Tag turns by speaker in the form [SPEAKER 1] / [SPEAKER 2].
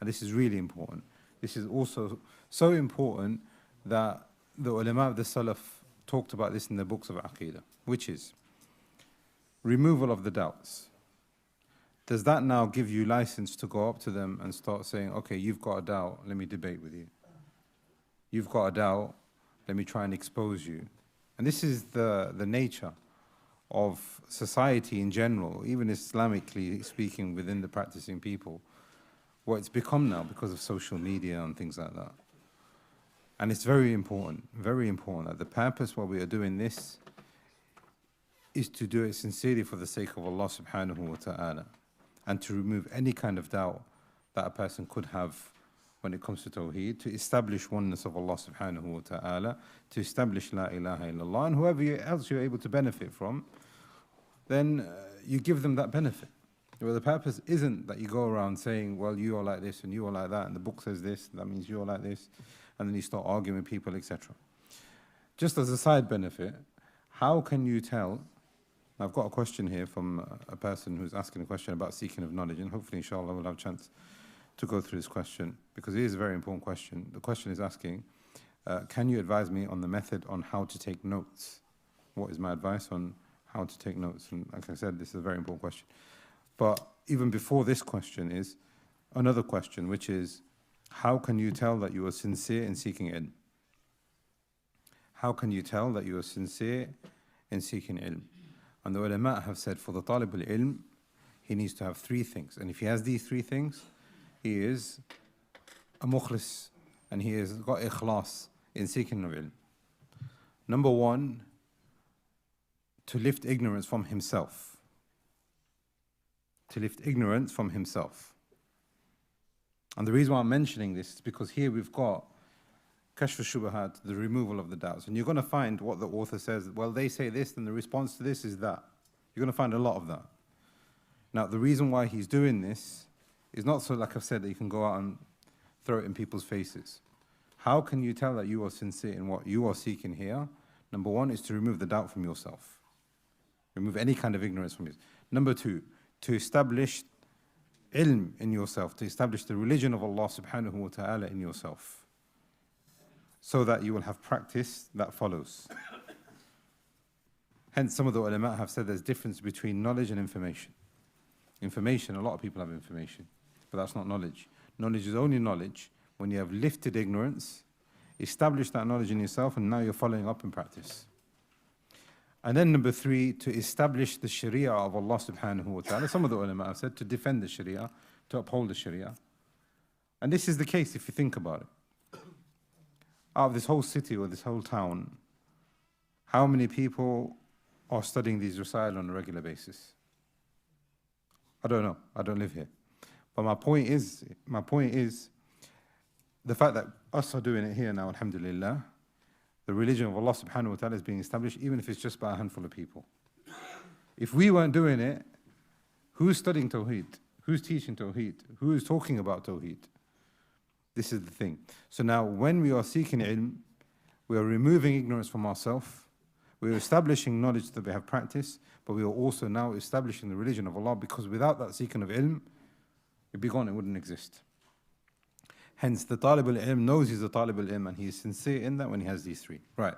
[SPEAKER 1] And this is really important. This is also so important that the ulama of the Salaf talked about this in the books of Aqeedah, which is removal of the doubts. Does that now give you license to go up to them and start saying, okay, you've got a doubt, let me debate with you. You've got a doubt, let me try and expose you. And this is the nature of society in general, even Islamically speaking within the practicing people, what it's become now because of social media and things like that. And it's very important that the purpose why we are doing this is to do it sincerely for the sake of Allah subhanahu wa ta'ala, and to remove any kind of doubt that a person could have when it comes to Tawheed, to establish oneness of Allah subhanahu wa ta'ala, to establish La ilaha illallah, and whoever else you're able to benefit from, then you give them that benefit. Well, the purpose isn't that you go around saying, well, you are like this and you are like that, and the book says this, that means you are like this, and then you start arguing with people, etc. Just as a side benefit, how can you tell? I've got a question here from a person who's asking a question about seeking of knowledge, and hopefully, inshallah, we'll have a chance to go through this question, because it is a very important question. The question is asking, can you advise me on the method on how to take notes? What is my advice on how to take notes? And like I said, this is a very important question. But even before this question is another question, which is, how can you tell that you are sincere in seeking ilm? How can you tell that you are sincere in seeking ilm? And the ulama have said for the talib al-ilm, he needs to have three things. And if he has these three things, he is a mukhlis, and he has got ikhlas in seeking of ilm. Number one, to lift ignorance from himself. To lift ignorance from himself. And the reason why I'm mentioning this is because here we've got Kashf Shubuhat, the removal of the doubts. And you're going to find what the author says, well, they say this, and the response to this is that. You're going to find a lot of that. Now, the reason why he's doing this is not so, like I've said, that you can go out and throw it in people's faces. How can you tell that you are sincere in what you are seeking here? Number one is to remove the doubt from yourself. Remove any kind of ignorance from you. Number two, to establish ilm in yourself, to establish the religion of Allah subhanahu wa ta'ala in yourself, so that you will have practice that follows. Hence, some of the ulama have said there's a difference between knowledge and information. Information, a lot of people have information, but that's not knowledge. Knowledge is only knowledge when you have lifted ignorance, established that knowledge in yourself, and now you're following up in practice. And then number three, to establish the sharia of Allah subhanahu wa ta'ala. Some of the ulama have said to defend the sharia, to uphold the sharia. And this is the case if you think about it. Out of this whole city or this whole town, how many people are studying these Rasail on a regular basis? I don't know. I don't live here. But my point is the fact that us are doing it here now, alhamdulillah, the religion of Allah subhanahu wa ta'ala is being established, even if it's just by a handful of people. If we weren't doing it, who's studying Tawheed? Who's teaching Tawheed? Who is talking about Tawheed? This is the thing. So now when we are seeking ilm, we are removing ignorance from ourselves, we are establishing knowledge that we have practiced, but we are also now establishing the religion of Allah, because without that seeking of ilm, it'd be gone, it wouldn't exist. Hence, the talib al-ilm knows he's a talib al-ilm, and he is sincere in that when he has these three. Right.